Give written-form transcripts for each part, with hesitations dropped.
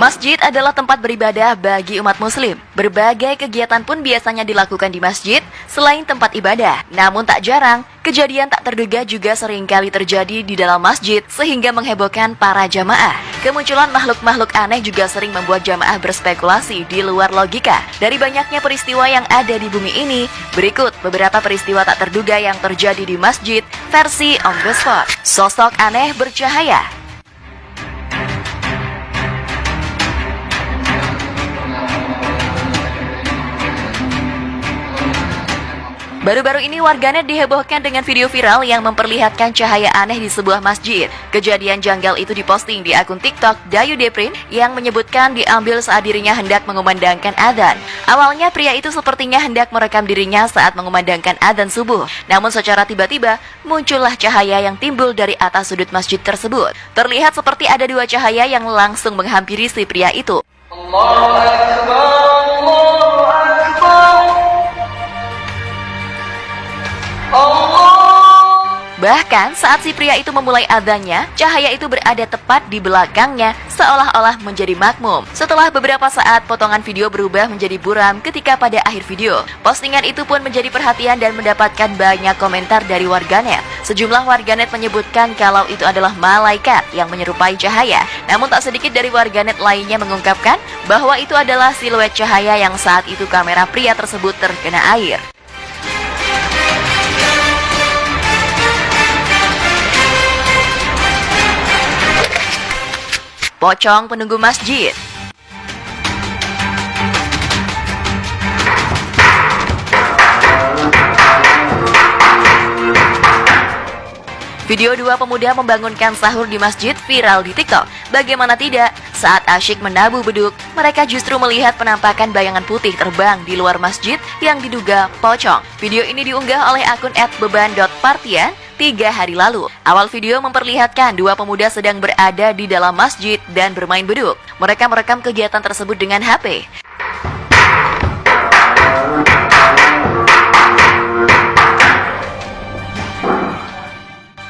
Masjid adalah tempat beribadah bagi umat muslim. Berbagai kegiatan pun biasanya dilakukan di masjid selain tempat ibadah. Namun tak jarang, kejadian tak terduga juga seringkali terjadi di dalam masjid sehingga menghebohkan para jamaah. Kemunculan makhluk-makhluk aneh juga sering membuat jamaah berspekulasi di luar logika. Dari banyaknya peristiwa yang ada di bumi ini, berikut beberapa peristiwa tak terduga yang terjadi di masjid versi on the spot. Sosok aneh bercahaya. Baru-baru ini warganet dihebohkan dengan video viral yang memperlihatkan cahaya aneh di sebuah masjid. Kejadian janggal itu diposting di akun TikTok Dayu Deprin yang menyebutkan diambil saat dirinya hendak mengumandangkan adzan. Awalnya pria itu sepertinya hendak merekam dirinya saat mengumandangkan adzan subuh. Namun secara tiba-tiba muncullah cahaya yang timbul dari atas sudut masjid tersebut. Terlihat seperti ada dua cahaya yang langsung menghampiri si pria itu. Allahu Akbar, Allahu Akbar. Bahkan saat si pria itu memulai adzannya, cahaya itu berada tepat di belakangnya seolah-olah menjadi makmum. Setelah beberapa saat, potongan video berubah menjadi buram ketika pada akhir video. Postingan itu pun menjadi perhatian dan mendapatkan banyak komentar dari warganet. Sejumlah warganet menyebutkan kalau itu adalah malaikat yang menyerupai cahaya. Namun tak sedikit dari warganet lainnya mengungkapkan bahwa itu adalah siluet cahaya yang saat itu kamera pria tersebut terkena air. Pocong penunggu masjid. Video dua pemuda membangunkan sahur di masjid viral di TikTok. Bagaimana tidak, saat asyik menabuh beduk, mereka justru melihat penampakan bayangan putih terbang di luar masjid yang diduga pocong. Video ini diunggah oleh akun @beban.partian 3 hari lalu. Awal video memperlihatkan dua pemuda sedang berada di dalam masjid dan bermain beduk. Mereka merekam kegiatan tersebut dengan HP.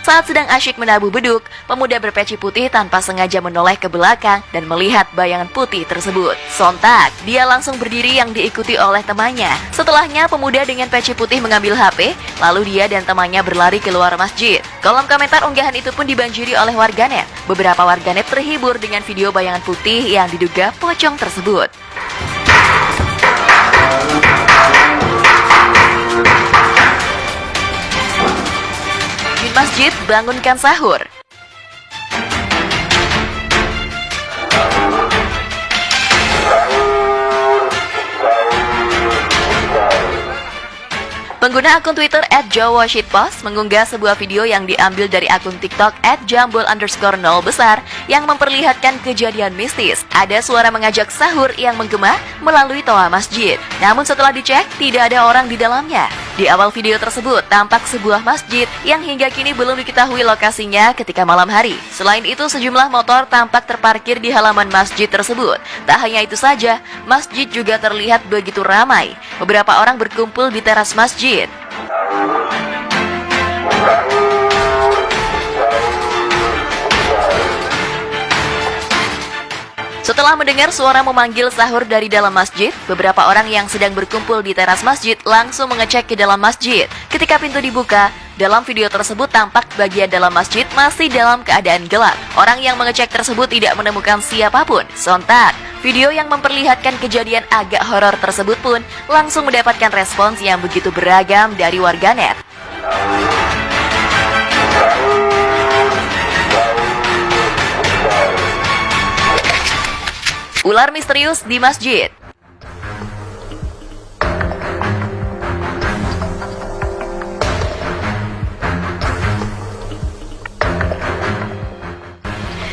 Saat sedang asyik menabuh beduk, pemuda berpeci putih tanpa sengaja menoleh ke belakang dan melihat bayangan putih tersebut. Sontak, dia langsung berdiri yang diikuti oleh temannya. Setelahnya, pemuda dengan peci putih mengambil HP, lalu dia dan temannya berlari keluar masjid. Kolom komentar unggahan itu pun dibanjiri oleh warganet. Beberapa warganet terhibur dengan video bayangan putih yang diduga pocong tersebut. Masjid bangunkan sahur. Pengguna akun Twitter @JawaShitpost mengunggah sebuah video yang diambil dari akun TikTok @jambul_0 besar yang memperlihatkan kejadian mistis. Ada suara mengajak sahur yang menggema melalui toa masjid. Namun setelah dicek, tidak ada orang di dalamnya. Di awal video tersebut, tampak sebuah masjid yang hingga kini belum diketahui lokasinya ketika malam hari. Selain itu, sejumlah motor tampak terparkir di halaman masjid tersebut. Tak hanya itu saja, masjid juga terlihat begitu ramai. Beberapa orang berkumpul di teras masjid. Setelah mendengar suara memanggil sahur dari dalam masjid, beberapa orang yang sedang berkumpul di teras masjid langsung mengecek ke dalam masjid. Ketika pintu dibuka, dalam video tersebut tampak bagian dalam masjid masih dalam keadaan gelap. Orang yang mengecek tersebut tidak menemukan siapapun. Sontak, video yang memperlihatkan kejadian agak horor tersebut pun langsung mendapatkan respons yang begitu beragam dari warganet. Ular misterius di masjid.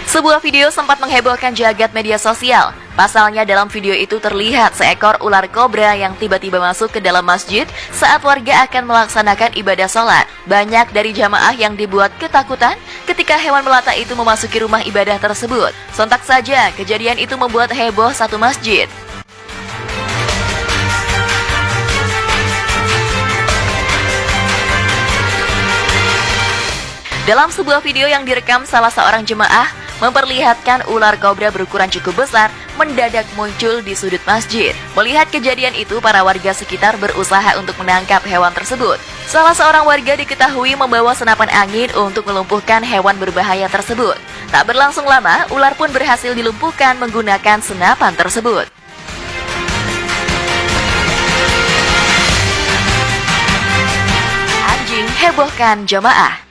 Sebuah video sempat menghebohkan jagat media sosial. Pasalnya dalam video itu terlihat seekor ular kobra yang tiba-tiba masuk ke dalam masjid saat warga akan melaksanakan ibadah sholat. Banyak dari jamaah yang dibuat ketakutan ketika hewan melata itu memasuki rumah ibadah tersebut. Sontak saja, kejadian itu membuat heboh satu masjid. Dalam sebuah video yang direkam salah seorang jemaah, memperlihatkan ular kobra berukuran cukup besar mendadak muncul di sudut masjid. Melihat kejadian itu, para warga sekitar berusaha untuk menangkap hewan tersebut. Salah seorang warga diketahui membawa senapan angin untuk melumpuhkan hewan berbahaya tersebut. Tak berlangsung lama, ular pun berhasil dilumpuhkan menggunakan senapan tersebut. Anjing hebohkan jamaah.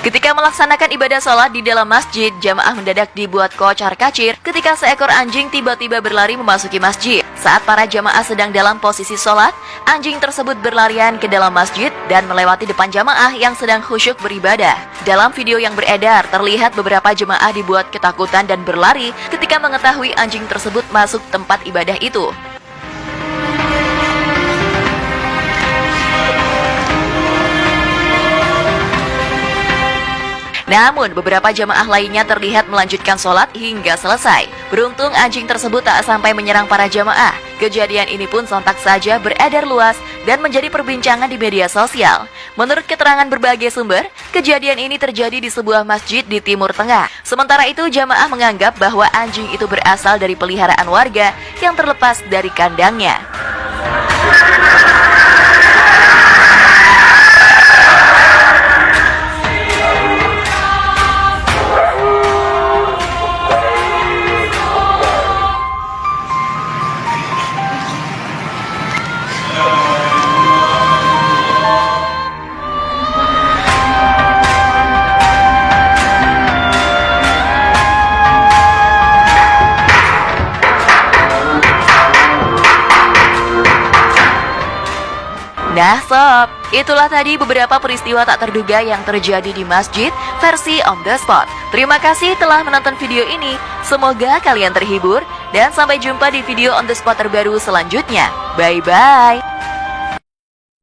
Ketika melaksanakan ibadah sholat di dalam masjid, jamaah mendadak dibuat kocar-kacir ketika seekor anjing tiba-tiba berlari memasuki masjid. Saat para jamaah sedang dalam posisi sholat, anjing tersebut berlarian ke dalam masjid dan melewati depan jamaah yang sedang khusyuk beribadah. Dalam video yang beredar, terlihat beberapa jemaah dibuat ketakutan dan berlari ketika mengetahui anjing tersebut masuk tempat ibadah itu. Namun, beberapa jamaah lainnya terlihat melanjutkan sholat hingga selesai. Beruntung anjing tersebut tak sampai menyerang para jamaah. Kejadian ini pun sontak saja beredar luas dan menjadi perbincangan di media sosial. Menurut keterangan berbagai sumber, kejadian ini terjadi di sebuah masjid di Timur Tengah. Sementara itu, jamaah menganggap bahwa anjing itu berasal dari peliharaan warga yang terlepas dari kandangnya. Nah sob, itulah tadi beberapa peristiwa tak terduga yang terjadi di masjid versi On The Spot. Terima kasih telah menonton video ini, semoga kalian terhibur dan sampai jumpa di video On The Spot terbaru selanjutnya. Bye-bye.